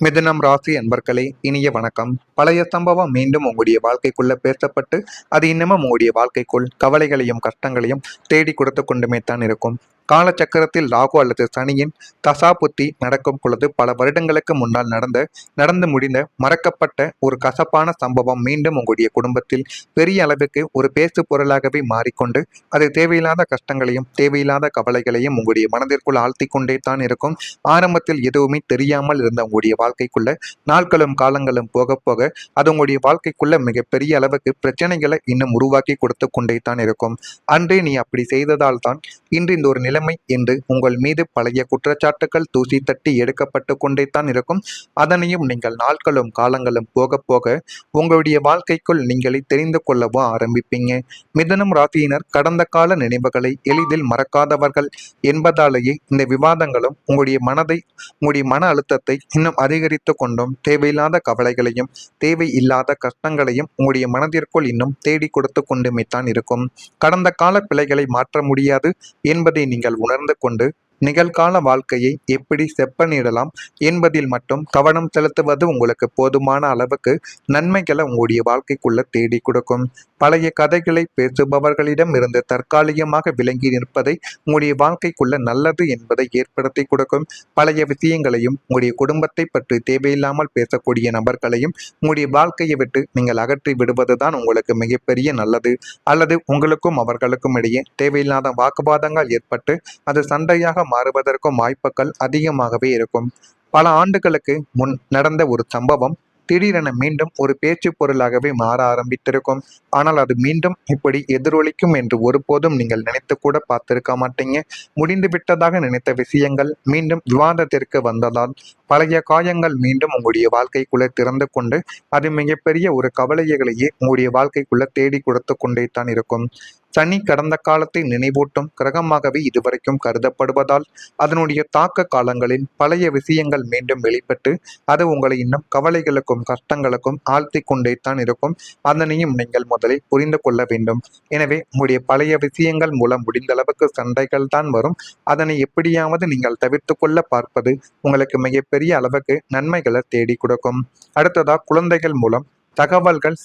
மிதுனம் ராசி அன்பர்களே, இனிய வணக்கம். பழைய சம்பவம் மீண்டும் உங்களுடைய வாழ்க்கைக்குள்ள பேசப்பட்டு அது இன்னமும் உங்களுடைய வாழ்க்கைக்குள் கவலைகளையும் கஷ்டங்களையும் தேடி கொடுத்து கொண்டுமே தான் இருக்கும். காலச்சக்கரத்தில் ராகு அல்லது சனியின் தசாபுத்தி நடக்கும் பொழுது பல வருடங்களுக்கு முன்னால் நடந்து முடிந்த மறக்கப்பட்ட ஒரு கசப்பான சம்பவம் மீண்டும் உங்களுடைய குடும்பத்தில் பெரிய அளவுக்கு ஒரு பேசு பொருளாகவே மாறிக்கொண்டு அது தேவையில்லாத கஷ்டங்களையும் தேவையில்லாத கவலைகளையும் உங்களுடைய மனதிற்குள் ஆழ்த்தி கொண்டே தான் இருக்கும். ஆரம்பத்தில் எதுவுமே தெரியாமல் இருந்த உங்களுடைய வாழ்க்கைக்குள்ள நாட்களும் காலங்களும் போக போக அது உங்களுடைய வாழ்க்கைக்குள்ள மிகப்பெரிய அளவுக்கு பிரச்சனைகளை இன்னும் உருவாக்கி கொடுத்து கொண்டே தான் இருக்கும். அன்றே நீ அப்படி செய்ததால் தான் இன்று இந்த ஒரு நிலைமை என்று உங்கள் மீது பழைய குற்றச்சாட்டுகள் தூசி தட்டி எடுக்கப்பட்டு கொண்டே தான் இருக்கும். அதனையும் நீங்கள் நாட்களும் காலங்களும் போக போக உங்களுடைய வாழ்க்கைக்குள் நீங்களே தெரிந்து கொள்ளவோ ஆரம்பிப்பீங்க. மிதுனம் ராசியினர் கடந்த கால நினைவுகளை எளிதில் மறக்காதவர்கள் என்பதாலேயே இந்த விவாதங்களும் உங்களுடைய மன அழுத்தத்தை இன்னும் அதிகரித்து கொண்டும் தேவையில்லாத கவலைகளையும் தேவையில்லாத கஷ்டங்களையும் உங்களுடைய மனதிற்குள் இன்னும் தேடி கொடுத்து கொண்டுமே தான் இருக்கும். கடந்த கால பிழைகளை மாற்ற முடியாது என்பதை நீங்கள் உணர்ந்து கொண்டு நிகழ்கால வாழ்க்கையை எப்படி செப்பனிடலாம் என்பதில் மட்டும் கவனம் செலுத்துவது உங்களுக்கு போதுமான அளவுக்கு நன்மைகளை உங்களுடைய வாழ்க்கைக்குள்ள தேடி கொடுக்கும். பழைய கதைகளை பேசுபவர்களிடம் இருந்து தற்காலிகமாக விளங்கி நிற்பதை உங்களுடைய வாழ்க்கைக்குள்ள நல்லது என்பதை ஏற்படுத்தி கொடுக்கும். பழைய விஷயங்களையும் உங்களுடைய குடும்பத்தை பற்றி தேவையில்லாமல் பேசக்கூடிய நபர்களையும் உங்களுடைய வாழ்க்கையை விட்டு நீங்கள் அகற்றி விடுவதுதான் உங்களுக்கு மிகப்பெரிய நல்லது. அல்லது உங்களுக்கும் அவர்களுக்கும் இடையே தேவையில்லாத வாக்குவாதங்கள் ஏற்பட்டு அது சண்டையாக மாறுவதற்கும் வாய்ப்புகள் அதிகமாகவே இருக்கும். பல ஆண்டுகளுக்கு முன் நடந்த ஒரு சம்பவம் திடீரென மீண்டும் ஒரு பேச்சு பொருளாகவே மாற ஆரம்பித்திருக்கும். ஆனால் அது மீண்டும் இப்படி எதிரொலிக்கும் என்று ஒருபோதும் நீங்கள் நினைத்து கூட பார்த்திருக்க மாட்டீங்க. முடிந்து விட்டதாக நினைத்த விஷயங்கள் மீண்டும் விவாதத்திற்கு வந்ததால் பழைய காயங்கள் மீண்டும் உங்களுடைய வாழ்க்கைக்குள்ள திறந்து கொண்டு அது மிகப்பெரிய ஒரு கவலைகளையே உங்களுடைய வாழ்க்கைக்குள்ள தேடி கொடுத்து கொண்டே தான் இருக்கும். சனி கடந்த காலத்தை நினைவூட்டும் கிரகமாகவே இதுவரைக்கும் கருதப்படுவதால் அதனுடைய தாக்க காலங்களில் பழைய விஷயங்கள் மீண்டும் வெளிப்பட்டு அது உங்களை இன்னும் கவலைகளுக்கும் கஷ்டங்களுக்கும் ஆழ்த்தி கொண்டே தான் இருக்கும். அதனையும் நீங்கள் முதலில் புரிந்து கொள்ள வேண்டும். எனவே உங்களுடைய பழைய விஷயங்கள் மூலம் முடிந்த அளவுக்கு சண்டைகள் தான் வரும். அதனை எப்படியாவது நீங்கள் தவிர்த்து கொள்ள பார்ப்பது உங்களுக்கு மிகப்பெரிய அளவுக்கு நன்மைகளை தேடி கொடுக்கும். அடுத்ததா குழந்தைகள் மூலம்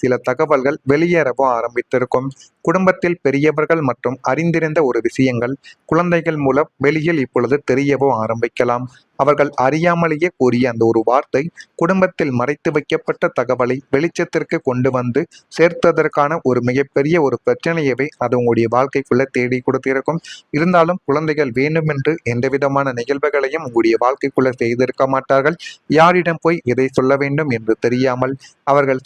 சில தகவல்கள் வெளியேறவோ ஆரம்பித்திருக்கும். குடும்பத்தில் பெரியவர்கள் மற்றும் அறிந்திருந்த ஒரு விஷயங்கள் குழந்தைகள் மூலம் வெளியில் இப்பொழுது தெரியவோ ஆரம்பிக்கலாம். அவர்கள் அறியாமலேயே கூறிய அந்த ஒரு வார்த்தை குடும்பத்தில் மறைத்து வைக்கப்பட்ட தகவலை வெளிச்சத்திற்கு கொண்டு வந்து சேர்த்ததற்கான ஒரு மிகப்பெரிய ஒரு பிரச்சனையவே அது உங்களுடைய வாழ்க்கைக்குள்ள தேடி கொடுத்திருக்கும். இருந்தாலும் குழந்தைகள் வேண்டுமென்று எந்த விதமான நிகழ்வுகளையும் உங்களுடைய வாழ்க்கைக்குள்ள செய்திருக்க மாட்டார்கள். யாரிடம் போய் எதை சொல்ல வேண்டும் என்று தெரியாமல் அவர்கள்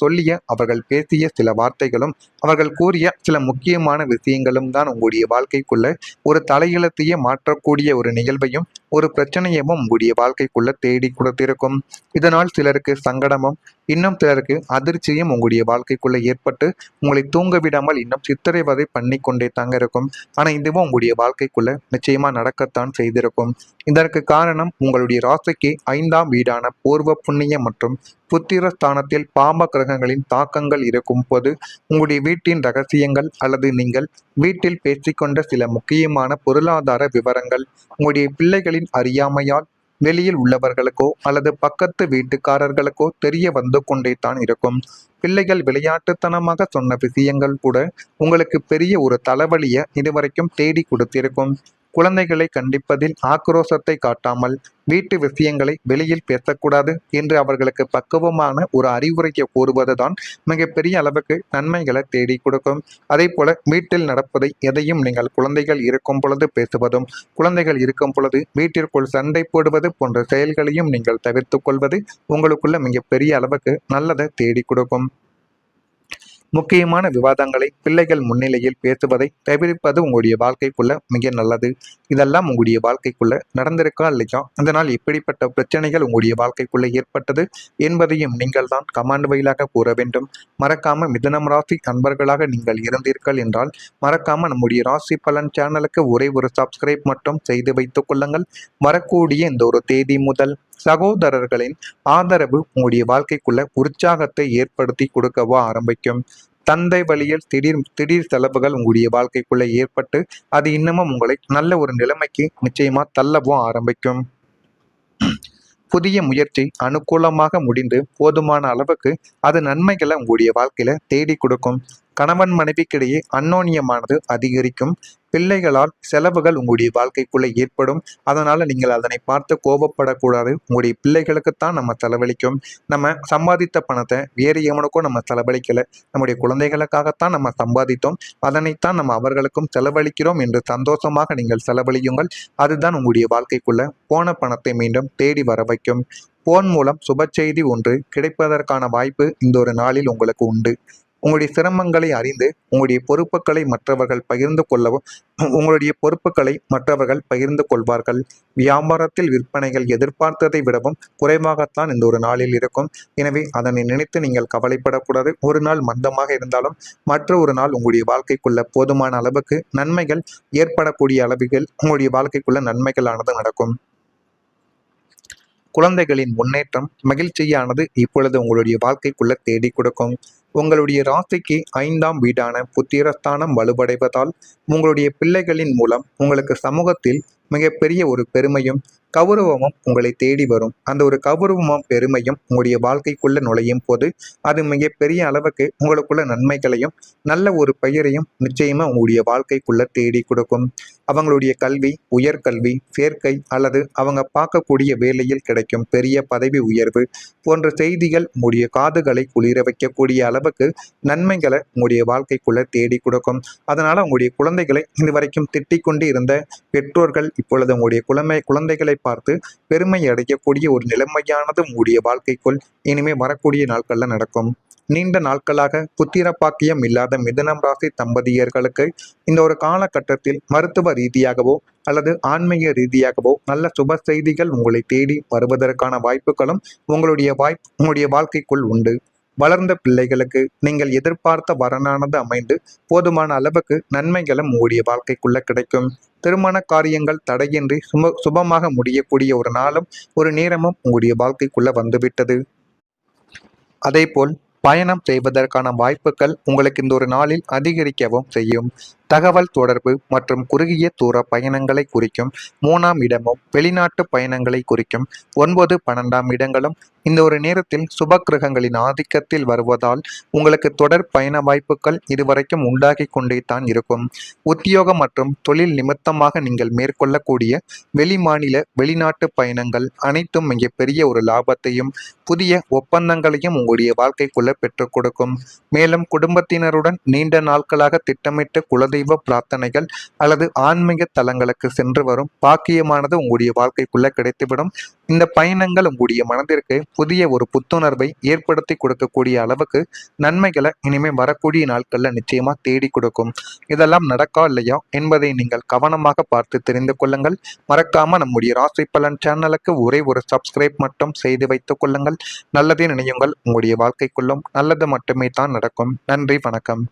பேசிய சில வார்த்தைகளும் அவர்கள் கூறிய சில முக்கியமான விஷயங்களும் தான் உங்களுடைய வாழ்க்கைக்குள்ள ஒரு தலையெழுத்தையே மாற்றக்கூடிய ஒரு நிகழ்வையும் ஒரு பிரச்சனையவும் உங்களுடைய வாழ்க்கைக்குள்ள தேடி கொடுத்திருக்கும். இதனால் சிலருக்கு சங்கடமும் இன்னும் சிலருக்கு அதிர்ச்சியும் உங்களுடைய வாழ்க்கைக்குள்ள ஏற்பட்டு உங்களை தூங்க விடாமல் இன்னும் சித்திரைவதை பண்ணி கொண்டே தாங்க இருக்கும். ஆனா இதுவும் உங்களுடைய வாழ்க்கைக்குள்ள நிச்சயமா நடக்கத்தான் செய்திருக்கும். இதற்கு காரணம் உங்களுடைய ராசிக்கு 5ஆம் வீடான பூர்வ புண்ணிய மற்றும் புத்திர ஸ்தானத்தில் பாம்ப கிரகங்களின் தாக்கங்கள் இருக்கும் போது உங்களுடைய வீட்டின் ரகசியங்கள் அல்லது நீங்கள் வீட்டில் பேசிக்கொண்ட சில முக்கியமான பொருளாதார விவரங்கள் உங்களுடைய பிள்ளைகளின் அறியாமையால் வெளியில் உள்ளவர்களுக்கோ அல்லது பக்கத்து வீட்டுக்காரர்களுக்கோ தெரிய வந்து கொண்டே தான் இருக்கும். பிள்ளைகள் விளையாட்டுத்தனமாக சொன்ன விஷயங்கள் கூட உங்களுக்கு பெரிய ஒரு தலைவலியை இதுவரைக்கும் தேடி கொடுத்திருக்கும். குழந்தைகளை கண்டிப்பதில் ஆக்ரோஷத்தை காட்டாமல் வீட்டு விஷயங்களை வெளியில் பேசக்கூடாது என்று அவர்களுக்கு பக்குவமான ஒரு அறிவுரையை கூறுவதுதான் மிகப்பெரிய அளவுக்கு நன்மைகளை தேடி கொடுக்கும். அதே போல வீட்டில் நடப்பதை எதையும் நீங்கள் குழந்தைகள் இருக்கும் பொழுது பேசுவதும் குழந்தைகள் இருக்கும் பொழுது வீட்டிற்குள் சண்டை போடுவது போன்ற செயல்களையும் நீங்கள் தவிர்த்து கொள்வது உங்களுக்குள்ள மிகப்பெரிய அளவுக்கு நல்லதை தேடி கொடுக்கும். முக்கியமான விவாதங்களை பிள்ளைகள் முன்னிலையில் பேசுவதை தவிர்ப்பது உங்களுடைய வாழ்க்கைக்குள்ள மிக நல்லது. இதெல்லாம் உங்களுடைய வாழ்க்கைக்குள்ள நடந்திருக்கா இல்லையா, அதனால் இப்படிப்பட்ட பிரச்சனைகள் உங்களுடைய வாழ்க்கைக்குள்ள ஏற்பட்டது என்பதையும் நீங்கள் தான் கமாண்ட் வழியாக கூற வேண்டும். மறக்காம மிதுனம் ராசி அன்பர்களாக நீங்கள் இருந்தீர்கள் என்றால் மறக்காம நம்முடைய ராசி பலன் சேனலுக்கு ஒரே ஒரு சப்ஸ்கிரைப் மட்டும் செய்து வைத்துக் கொள்ளுங்கள். வரக்கூடிய இந்த ஒரு தேதி முதல் சகோதரர்களின் ஆதரவு உங்களுடைய வாழ்க்கைக்குள்ள உற்சாகத்தை ஏற்படுத்தி கொடுக்கவோ ஆரம்பிக்கும். தந்தை வழியில் திடீர் செலவுகள் உங்களுடைய வாழ்க்கைக்குள்ள ஏற்பட்டு அது இன்னமும் உங்களை நல்ல ஒரு நிலைமைக்கு நிச்சயமா தள்ளவும் ஆரம்பிக்கும். புதிய முயற்சி அனுகூலமாக முடிந்து போதுமான அளவுக்கு அது நன்மைகளை உங்களுடைய வாழ்க்கையில தேடி கொடுக்கும். கணவன் மனைவிக்கிடையே அந்யோன்யமானது அதிகரிக்கும். பிள்ளைகளால் செலவுகள் உங்களுடைய வாழ்க்கைக்குள்ள ஏற்படும். அதனால நீங்கள் அதனை பார்த்து கோபப்படக்கூடாது. உங்களுடைய பிள்ளைகளுக்குத்தான் நம்ம செலவழிக்கும். நம்ம சம்பாதித்த பணத்தை வேறு எவனுக்கும் நம்ம செலவழிக்கல, நம்முடைய குழந்தைகளுக்காகத்தான் நம்ம சம்பாதித்தோம். அதனைத்தான் நம்ம அவர்களுக்கும் செலவழிக்கிறோம் என்று சந்தோஷமாக நீங்கள் செலவழியுங்கள். அதுதான் உங்களுடைய வாழ்க்கைக்குள்ள போன பணத்தை மீண்டும் தேடி வர வைக்கும். போன் மூலம் சுப செய்தி ஒன்று கிடைப்பதற்கான வாய்ப்பு இந்த ஒரு நாளில் உங்களுக்கு உண்டு. உங்களுடைய சிரமங்களை அறிந்து உங்களுடைய பொறுப்புகளை மற்றவர்கள் பகிர்ந்து கொள்வார்கள். வியாபாரத்தில் விற்பனைகள் எதிர்பார்த்ததை விடவும் குறைவாகத்தான் இந்த ஒரு நாளில் இருக்கும். எனவே அதனை நினைத்து நீங்கள் கவலைப்படக்கூடாது. ஒரு நாள் மந்தமாக இருந்தாலும் மற்ற ஒரு நாள் உங்களுடைய வாழ்க்கைக்குள்ள போதுமான அளவுக்கு நன்மைகள் ஏற்படக்கூடிய அளவுகள் உங்களுடைய வாழ்க்கைக்குள்ள நன்மைகளானது நடக்கும். குழந்தைகளின் முன்னேற்றம் மகிழ்ச்சியானது இப்பொழுது உங்களுடைய வாழ்க்கைக்குள்ள தேடி கொடுக்கும். உங்களுடைய ராசிக்கு 5ஆம் வீடான புத்திரஸ்தானம் வலுவடைவதால் உங்களுடைய பிள்ளைகளின் மூலம் உங்களுக்கு சமூகத்தில் மிகப்பெரிய ஒரு பெருமையும் கௌரவமும் உங்களை தேடி வரும். அந்த ஒரு கௌரவமும் பெருமையும் உங்களுடைய வாழ்க்கைக்குள்ள நுழையும் போது அது மிகப்பெரிய அளவுக்கு உங்களுக்குள்ள நன்மைகளையும் நல்ல ஒரு பெயரையும் நிச்சயமா உங்களுடைய வாழ்க்கைக்குள்ள தேடி கொடுக்கும். அவங்களுடைய கல்வி, உயர்கல்வி, சேர்க்கை அல்லது அவங்க பார்க்கக்கூடிய வேலையில் கிடைக்கும் பெரிய பதவி உயர்வு போன்ற செய்திகள் உங்களுடைய காதுகளை குளிர வைக்கக்கூடிய அளவுக்கு நன்மைகளை உங்களுடைய வாழ்க்கைக்குள்ள தேடி கொடுக்கும். அதனால உங்களுடைய குழந்தைகளை இதுவரைக்கும் திட்டிக் கொண்டு இருந்த பெற்றோர்கள் இப்பொழுது உங்களுடைய குழந்தைகளை பார்த்து பெருமை அடையக்கூடிய ஒரு நிலைமையானது உங்களுடைய வாழ்க்கைக்குள் இனிமே வரக்கூடிய நாட்கள்ல நடக்கும். நீண்ட நாட்களாக புத்திர பாக்கியம் இல்லாத மிதுனம் ராசி தம்பதியர்களுக்கு இந்த ஒரு காலகட்டத்தில் மருத்துவ ரீதியாகவோ அல்லது ஆன்மீக ரீதியாகவோ நல்ல சுப செய்திகள் உங்களை தேடி வருவதற்கான வாய்ப்புகளும் உங்களுடைய வாழ்க்கைக்குள் உண்டு. வளர்ந்த பிள்ளைகளுக்கு நீங்கள் எதிர்பார்த்த வரனானது அமைந்து போதுமான அளவுக்கு நன்மைகளும் உங்களுடைய வாழ்க்கைக்குள்ள கிடைக்கும். திருமண காரியங்கள் தடையின்றி சுபமாக முடியக்கூடிய ஒரு நாளும் ஒரு நேரமும் உங்களுடைய வாழ்க்கைக்குள்ள வந்துவிட்டது. அதேபோல் பயணம் செய்வதற்கான வாய்ப்புகள் உங்களுக்கு இந்த ஒரு நாளில் அதிகரிக்கவும் செய்யும். தகவல் தொடர்பு மற்றும் குறுகிய தூர பயணங்களை குறிக்கும் 3ஆம் இடமும் வெளிநாட்டு பயணங்களை குறிக்கும் 9, 12ஆம் இடங்களும் இந்த ஒரு நேரத்தில் சுப கிரகங்களின் ஆதிக்கத்தில் வருவதால் உங்களுக்கு தொடர் பயண வாய்ப்புகள் இதுவரைக்கும் உண்டாகி கொண்டே தான் இருக்கும். உத்தியோகம் மற்றும் தொழில் நிமித்தமாக நீங்கள் மேற்கொள்ளக்கூடிய வெளிநாட்டு பயணங்கள் அனைத்தும் மிகப்பெரிய ஒரு லாபத்தையும் புதிய ஒப்பந்தங்களையும் உங்களுடைய வாழ்க்கைக்குள்ள பெற்றுக் கொடுக்கும். மேலும் குடும்பத்தினருடன் நீண்ட நாட்களாக திட்டமிட்டு குலதெய்வ பிரார்த்தனைகள் அல்லது ஆன்மீக தலங்களுக்கு சென்று வரும் பாக்கியமானது உங்களுடைய வாழ்க்கைக்குள்ள கிடைத்துவிடும். இந்த பயணங்கள் உங்களுடைய மனதிற்கு புதிய ஒரு புத்துணர்வை ஏற்படுத்தி கொடுக்கக்கூடிய அளவுக்கு நன்மைகளை இனிமே வரக்கூடிய நாட்கள்ல நிச்சயமா தேடி கொடுக்கும். இதெல்லாம் நடக்கா இல்லையா என்பதை நீங்கள் கவனமாக பார்த்து தெரிந்து கொள்ளுங்கள். மறக்காம நம்முடைய ராசி பலன் சேனலுக்கு ஒரே ஒரு சப்ஸ்கிரைப் மட்டும் செய்து வைத்துக் கொள்ளுங்கள். நல்லதே நினையுங்கள். உங்களுடைய வாழ்க்கைக்குள்ளும் நல்லது மட்டுமே தான் நடக்கும். நன்றி, வணக்கம்.